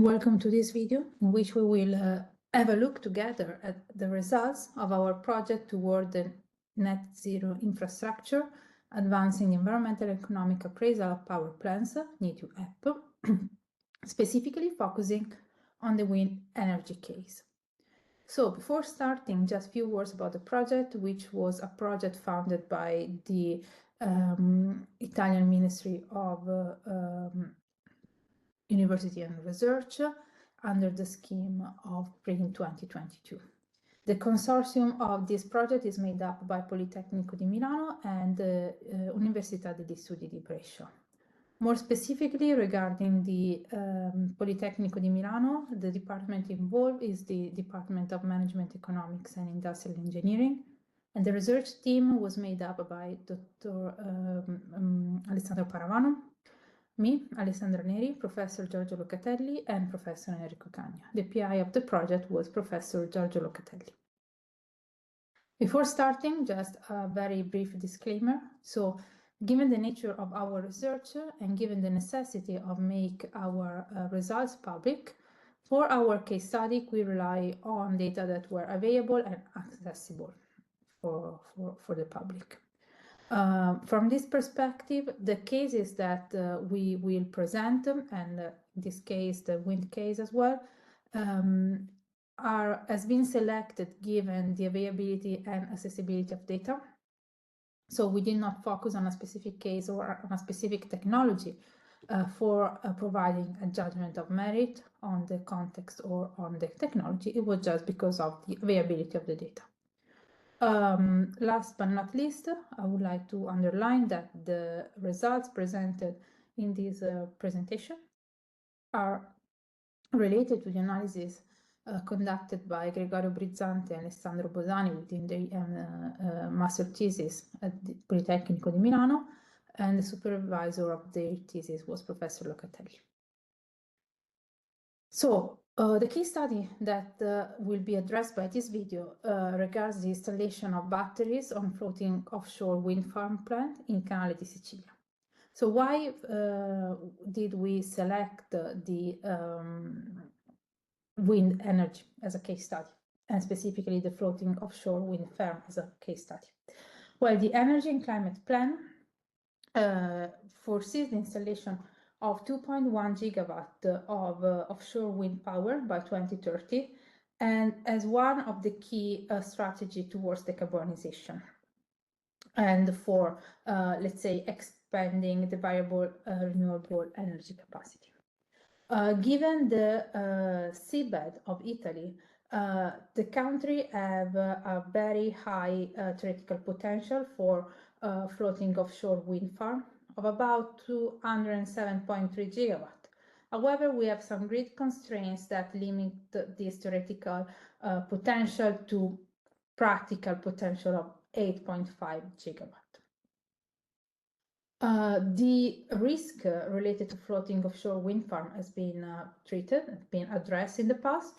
Welcome to this video in which we will have a look together at the results of our project toward the net zero infrastructure, advancing environmental and economic appraisal of power plants, NEET-2-EP, specifically focusing on the wind energy case. So before starting, just a few words about the project, which was a project founded by the Italian Ministry of University and Research under the scheme of PRIN 2022. The consortium of this project is made up by Politecnico di Milano and Università degli Studi di Brescia. More specifically, regarding the Politecnico di Milano, the department involved is the Department of Management, Economics and Industrial Engineering, and the research team was made up by Dr. Alessandro Paravano, me, Alessandra Neri, Professor Giorgio Locatelli, and Professor Enrico Cagna. The PI of the project was Professor Giorgio Locatelli. Before starting, just a very brief disclaimer. So, given the nature of our research and given the necessity of make our results public, for our case study, we rely on data that were available and accessible for the public. From this perspective, the cases that we will present, and in this case, the wind case as well, has been selected given the availability and accessibility of data. So we did not focus on a specific case or on a specific technology for providing a judgment of merit on the context or on the technology. It was just because of the availability of the data. Last but not least, I would like to underline that the results presented in this presentation are related to the analysis conducted by Gregorio Brizzante and Alessandro Bosani within the master thesis at the Politecnico di Milano, and the supervisor of their thesis was Professor Locatelli. So, the case study that will be addressed by this video regards the installation of batteries on floating offshore wind farm plant in Canale di Sicilia. So why did we select the wind energy as a case study, and specifically the floating offshore wind farm as a case study? Well, the Energy and Climate Plan foresees the installation of 2.1 gigawatt of offshore wind power by 2030, and as one of the key strategy towards decarbonization and for, let's say, expanding the variable renewable energy capacity. Given the seabed of Italy, the country have a very high theoretical potential for floating offshore wind farm of about 207.3 gigawatt. However, we have some grid constraints that limit this theoretical potential to practical potential of 8.5 gigawatt. The risk related to floating offshore wind farm has been addressed in the past,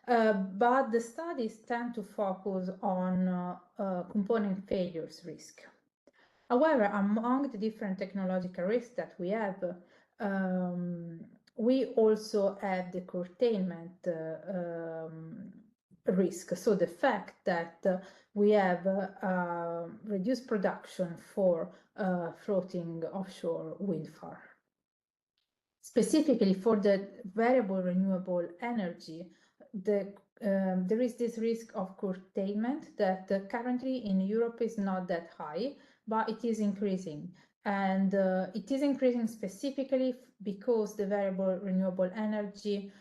but the studies tend to focus on component failures risk. However, among the different technological risks that we have, we also have the curtailment risk. So the fact that we have reduced production for floating offshore wind farm. Specifically for the variable renewable energy, there is this risk of curtailment that currently in Europe is not that high, but it is increasing. And it is increasing specifically because the variable renewable energy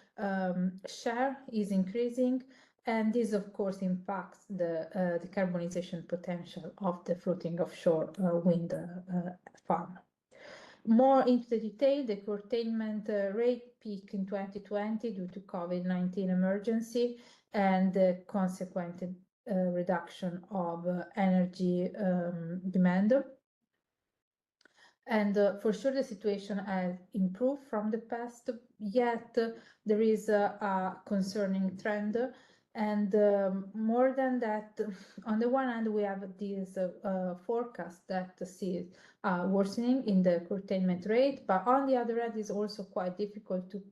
share is increasing, and this of course impacts the decarbonization potential of the floating offshore wind farm. More into the detail, the curtailment rate peaked in 2020 due to COVID-19 emergency and the consequent reduction of energy demand. And for sure the situation has improved from the past, yet there is a concerning trend. And more than that, on the one hand, we have this forecast that sees worsening in the curtailment rate, but on the other hand, it's also quite difficult to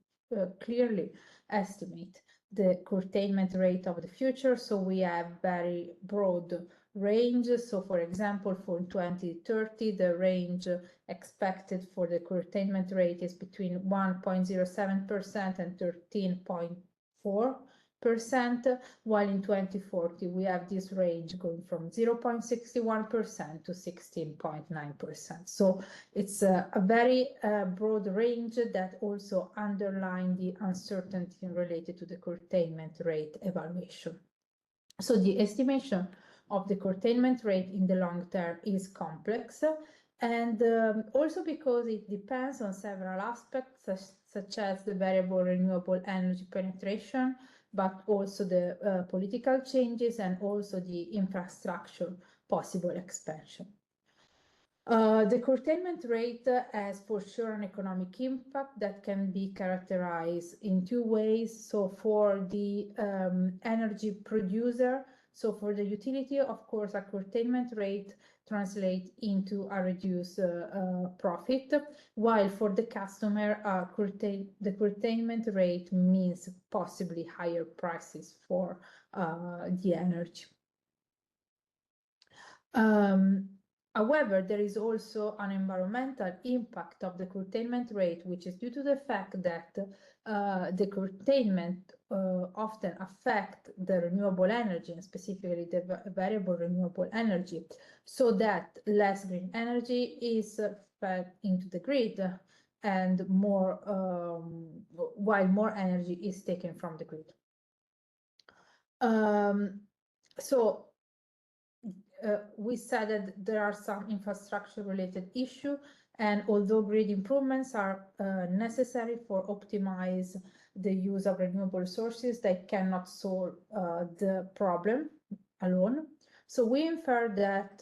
clearly estimate the curtailment rate of the future. So we have very broad range. So for example, for 2030, the range expected for the curtailment rate is between 1.07% and 13.4%, while in 2040 we have this range going from 0.61% to 16.9%. So it's a very broad range that also underlines the uncertainty related to the curtailment rate evaluation. So the estimation of the curtailment rate in the long term is complex, and also because it depends on several aspects, such as the variable renewable energy penetration, but also the political changes and also the infrastructure possible expansion. The curtailment rate has for sure an economic impact that can be characterized in two ways. So for the energy producer, so for the utility, of course, a curtailment rate translates into a reduced profit, while for the customer, the curtailment rate means possibly higher prices for the energy. However, there is also an environmental impact of the curtailment rate, which is due to the fact that the curtailment often affect the renewable energy, and specifically the variable renewable energy, so that less green energy is fed into the grid, and more while more energy is taken from the grid. We said that there are some infrastructure related issues, and although grid improvements are necessary for optimize the use of renewable sources, they cannot solve the problem alone. So we infer that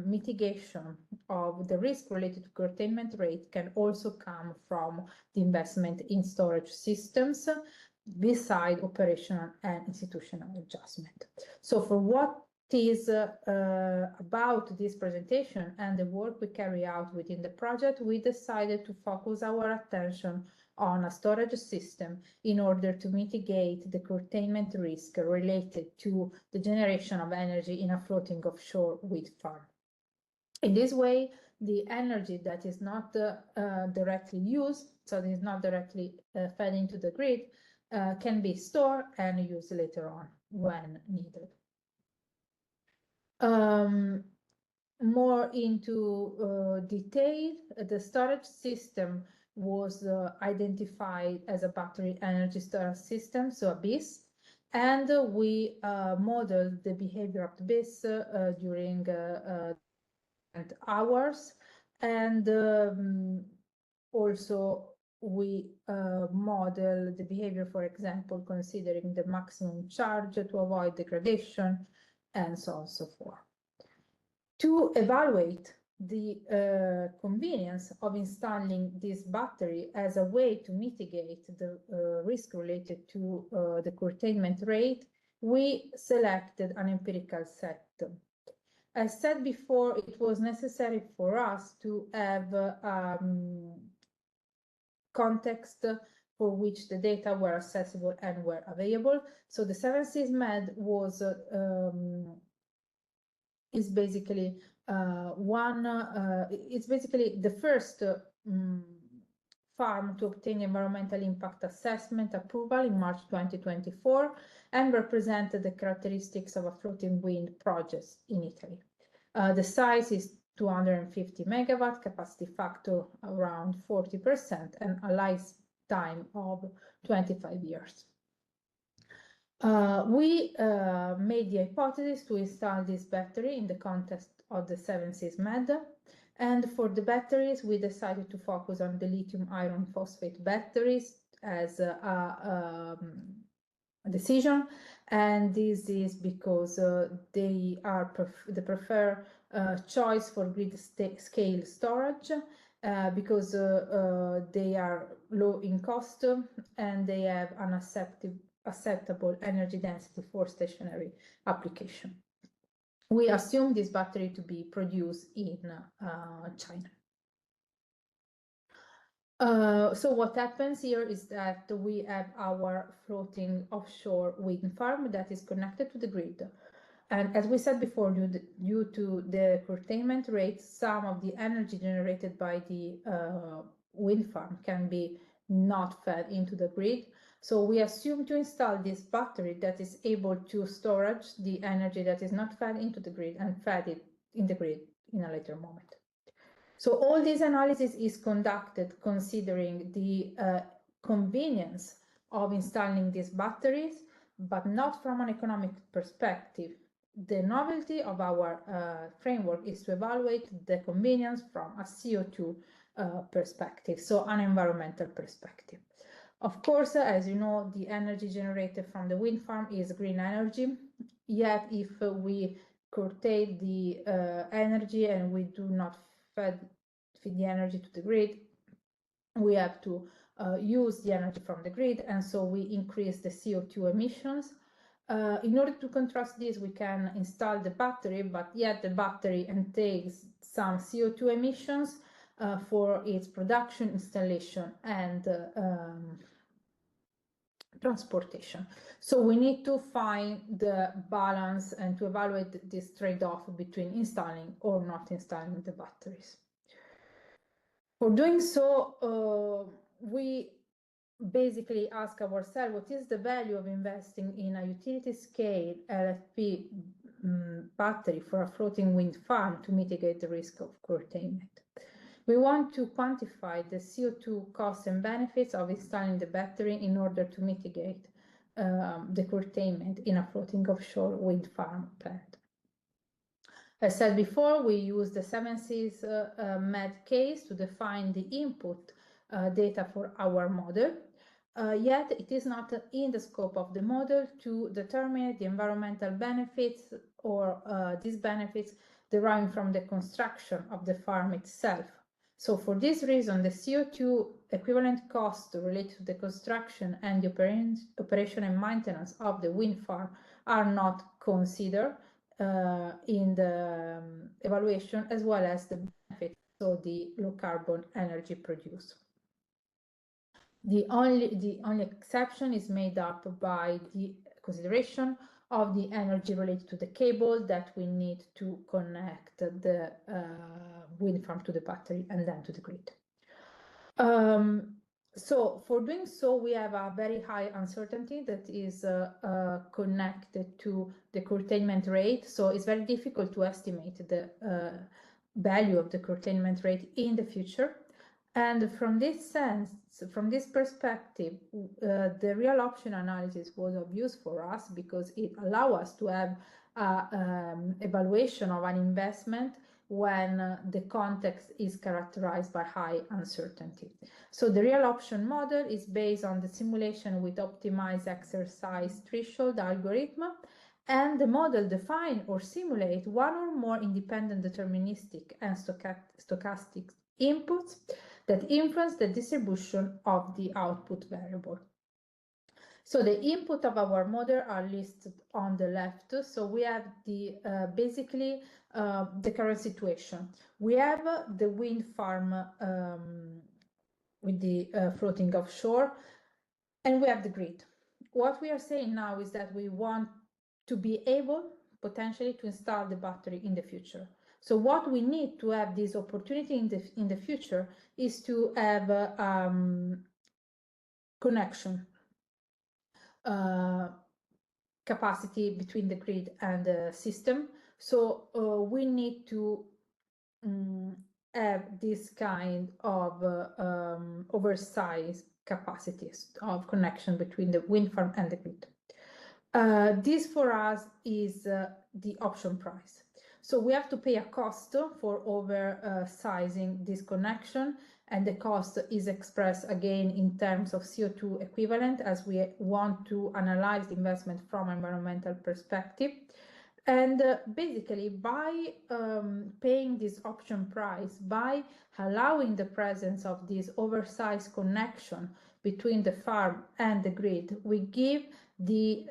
mitigation of the risk related to curtailment rate can also come from the investment in storage systems, beside operational and institutional adjustment. So for what is about this presentation and the work we carry out within the project, we decided to focus our attention on a storage system in order to mitigate the curtailment risk related to the generation of energy in a floating offshore wind farm. In this way, the energy that is not directly used, so it is not directly fed into the grid, can be stored and used later on when needed. More into detail, the storage system was identified as a battery energy storage system, so a BESS, and we modeled the behavior of the BESS during hours, and also we model the behavior, for example, considering the maximum charge to avoid degradation, and so on and so forth. To evaluate the convenience of installing this battery as a way to mitigate the risk related to the curtailment rate, we selected an empirical set. As said before, it was necessary for us to have context for which the data were accessible and were available. So the 7seas was is basically it's basically the first farm to obtain environmental impact assessment approval in March 2024, and represented the characteristics of a floating wind project in Italy. The size is 250 megawatt, capacity factor around 40%, and a lifetime of 25 years. We made the hypothesis to install this battery in the context of the 7seas, and for the batteries we decided to focus on the lithium iron phosphate batteries as a decision, and this is because they are the preferred choice for grid scale storage, because they are low in cost and they have an acceptable energy density for stationary application. We assume this battery to be produced in China. So what happens here is that we have our floating offshore wind farm that is connected to the grid. And as we said before, due to the curtailment rate, some of the energy generated by the wind farm can be not fed into the grid. So we assume to install this battery that is able to storage the energy that is not fed into the grid and fed it in the grid in a later moment. So all this analysis is conducted considering the convenience of installing these batteries, but not from an economic perspective. The novelty of our framework is to evaluate the convenience from a CO2 perspective, so an environmental perspective. Of course, as you know, the energy generated from the wind farm is green energy, yet if we curtail the energy and we do not feed the energy to the grid, we have to use the energy from the grid, and so we increase the CO2 emissions. In order to contrast this, we can install the battery, but yet the battery entails some CO2 emissions for its production, installation, and transportation. So we need to find the balance and to evaluate this trade-off between installing or not installing the batteries. For doing so, we basically ask ourselves, what is the value of investing in a utility scale LFP battery for a floating wind farm to mitigate the risk of curtailment? We want to quantify the CO2 costs and benefits of installing the battery in order to mitigate the curtailment in a floating offshore wind farm plant. As said before, we use the 7Cs MED case to define the input data for our model. Yet it is not in the scope of the model to determine the environmental benefits or these benefits deriving from the construction of the farm itself. So for this reason, the CO2 equivalent cost related to the construction and the operation and maintenance of the wind farm are not considered in the evaluation, as well as the benefits, so the low carbon energy produced. The only exception is made up by the consideration of the energy related to the cable that we need to connect the wind farm to the battery and then to the grid. So for doing so, we have a very high uncertainty that is connected to the curtailment rate. So it's very difficult to estimate the value of the curtailment rate in the future. And from this sense, from this perspective, the real option analysis was of use for us because it allows us to have an evaluation of an investment when the context is characterized by high uncertainty. So the real option model is based on the simulation with optimized exercise threshold algorithm, and the model define or simulate one or more independent deterministic and stochastic inputs that influence the distribution of the output variable. So the input of our model are listed on the left. So we have the basically the current situation. We have the wind farm with the floating offshore, and we have the grid. What we are saying now is that we want to be able potentially to install the battery in the future. So what we need to have this opportunity in the future is to have connection capacity between the grid and the system. So we need to have this kind of oversized capacities of connection between the wind farm and the grid. This for us is the option price. So we have to pay a cost for oversizing this connection, and the cost is expressed again in terms of CO2 equivalent, as we want to analyze the investment from an environmental perspective. And basically, by paying this option price, by allowing the presence of this oversized connection between the farm and the grid, we give the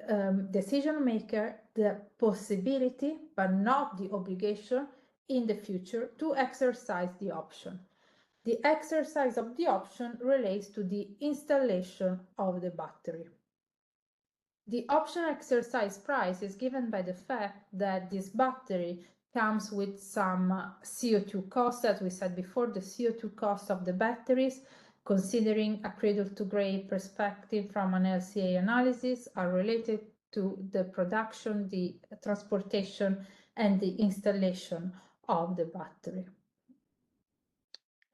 decision maker the possibility, but not the obligation, in the future to exercise the option. The exercise of the option relates to the installation of the battery. The option exercise price is given by the fact that this battery comes with some CO2 cost. As we said before, the CO2 cost of the batteries, considering a cradle-to-grave perspective from an LCA analysis, are related to the production, the transportation, and the installation of the battery.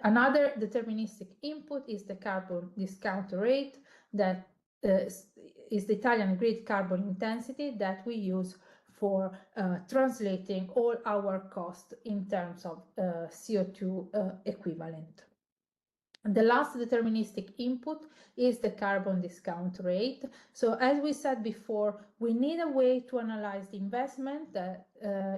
Another deterministic input is the carbon discount rate that is the Italian grid carbon intensity that we use for translating all our costs in terms of CO2 equivalent. The last deterministic input is the carbon discount rate. So as we said before, we need a way to analyze the investment that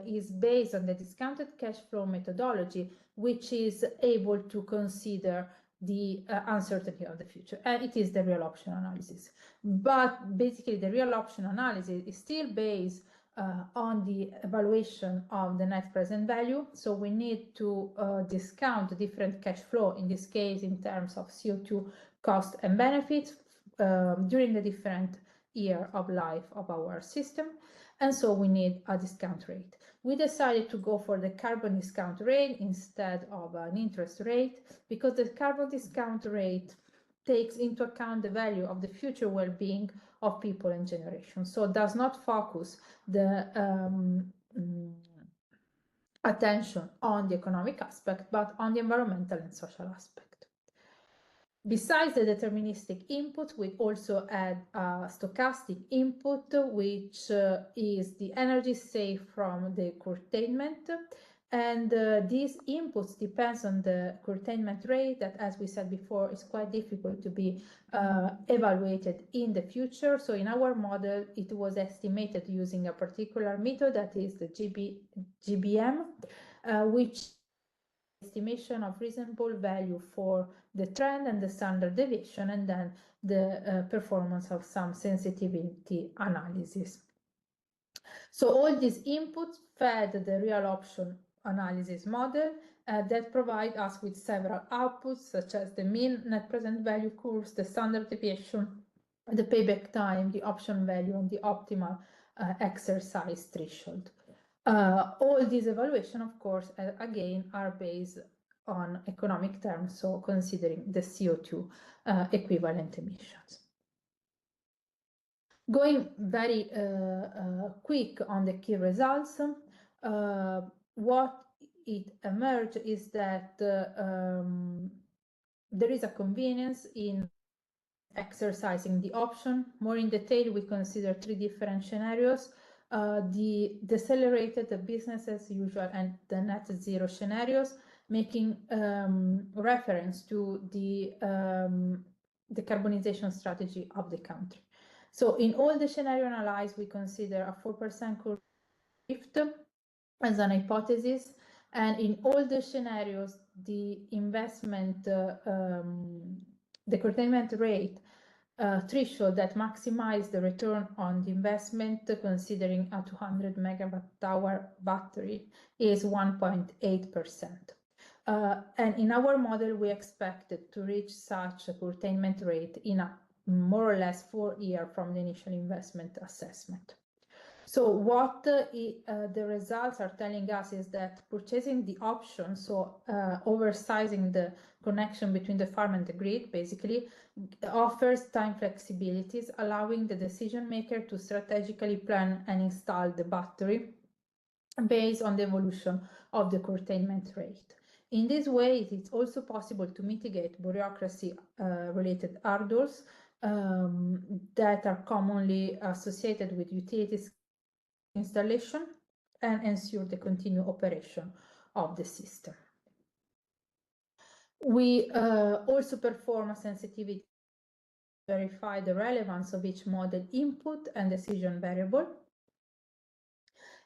is based on the discounted cash flow methodology, which is able to consider the uncertainty of the future, and it is the real option analysis. But basically the real option analysis is still based on the evaluation of the net present value. So we need to discount different cash flow, in this case in terms of CO2 cost and benefits during the different year of life of our system. And so we need a discount rate. We decided to go for the carbon discount rate instead of an interest rate, because the carbon discount rate takes into account the value of the future well-being of people and generations. So it does not focus the attention on the economic aspect, but on the environmental and social aspect. Besides the deterministic input, we also add a stochastic input, which is the energy saved from the curtailment. And these inputs depends on the curtailment rate that, as we said before, is quite difficult to be evaluated in the future. So in our model, it was estimated using a particular method, that is the GBM, which estimation of reasonable value for the trend and the standard deviation, and then the performance of some sensitivity analysis. So all these inputs fed the real option analysis model that provide us with several outputs, such as the mean net present value curves, the standard deviation, the payback time, the option value, and the optimal exercise threshold. All these evaluations, of course, again, are based on economic terms, so considering the CO2 equivalent emissions. Going very quick on the key results, what it emerged is that there is a convenience in exercising the option. More in detail, we consider 3 different scenarios: the decelerated, the business as usual, and the net zero scenarios, making reference to the decarbonization strategy of the country. So in all the scenario analyzed, we consider a 4% shift as an hypothesis, and in all the scenarios, the investment, the curtailment rate threshold that maximize the return on the investment, considering a 200 megawatt hour battery, is 1.8%. And in our model, we expected to reach such a curtailment rate in a more or less 4 years from the initial investment assessment. So what the results are telling us is that purchasing the option, so oversizing the connection between the farm and the grid, basically offers time flexibilities, allowing the decision maker to strategically plan and install the battery based on the evolution of the curtailment rate. In this way, it is also possible to mitigate bureaucracy related hurdles that are commonly associated with utilities installation, and ensure the continued operation of the system. We also perform a sensitivity to verify the relevance of each model input and decision variable.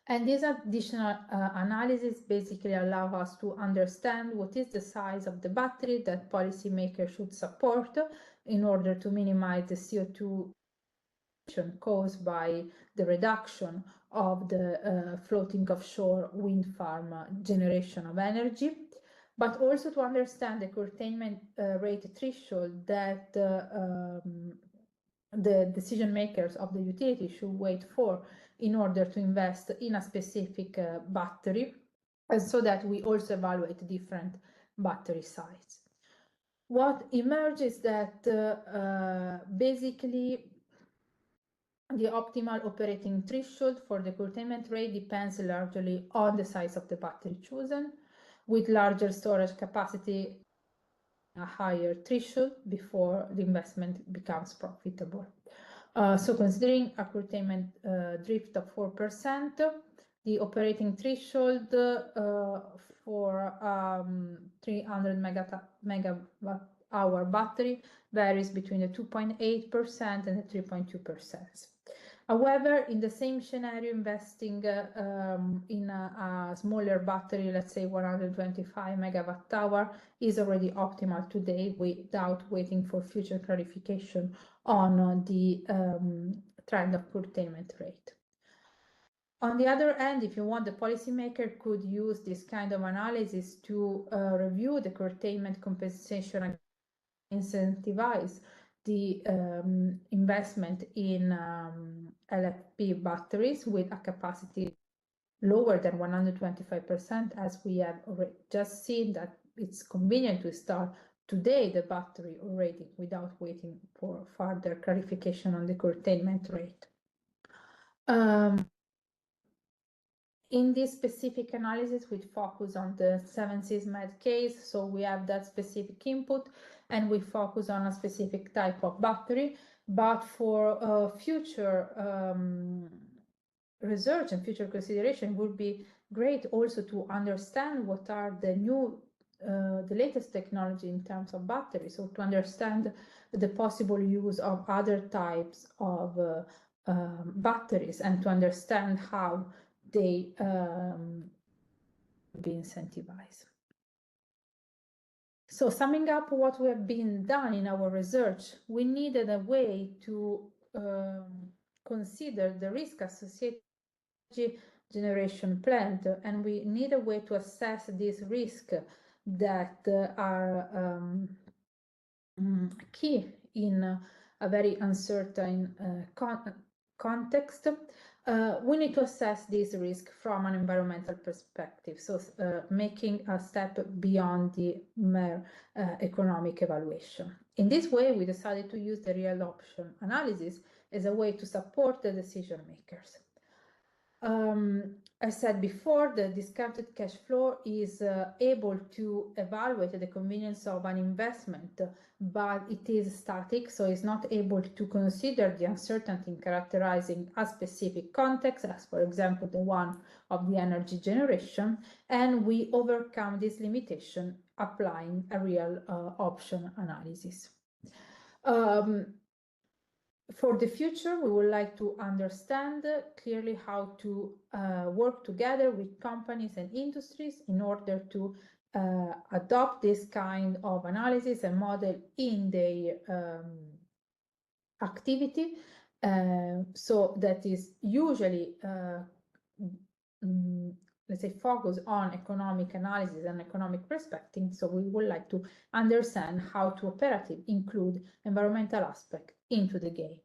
And this additional analysis basically allows us to understand what is the size of the battery that policymakers should support in order to minimize the CO2 caused by the reduction of the floating offshore wind farm generation of energy. but also to understand the curtailment rate threshold that the decision makers of the utility should wait for in order to invest in a specific battery, and so that we also evaluate different battery sites. What emerges that basically the optimal operating threshold for the curtailment rate depends largely on the size of the battery chosen, with larger storage capacity a higher threshold before the investment becomes profitable. So considering a curtailment drift of 4%, the operating threshold for 300 megawatt hour battery varies between the 2.8% and the 3.2%. However, in the same scenario, investing in a smaller battery, let's say 125 megawatt hour, is already optimal today without waiting for future clarification on the trend of curtailment rate. On the other hand, if you want, the policymaker could use this kind of analysis to review the curtailment compensation and incentivize the investment in LFP batteries with a capacity lower than 125%, as we have already just seen that it's convenient to start today the battery already without waiting for further clarification on the curtailment rate. In this specific analysis, we focus on the 7Cs Med case, so we have that specific input and we focus on a specific type of battery, but for future research and future consideration would be great also to understand what are the new the latest technology in terms of batteries, so to understand the possible use of other types of batteries and to understand how they be incentivized. So summing up what we have been done in our research, we needed a way to consider the risk associated with generation plant, and we need a way to assess this risk that are key in a very uncertain context. We need to assess this risk from an environmental perspective, so making a step beyond the mere economic evaluation. In this way, we decided to use the real option analysis as a way to support the decision makers. As said before, the discounted cash flow is able to evaluate the convenience of an investment, but it is static, so it's not able to consider the uncertainty characterizing a specific context, as for example the one of the energy generation, and we overcome this limitation applying a real option analysis. For the future, we would like to understand clearly how to work together with companies and industries in order to adopt this kind of analysis and model in their activity. So that is usually, let's say, focus on economic analysis and economic perspective. So we would like to understand how to operatively include environmental aspect into the game.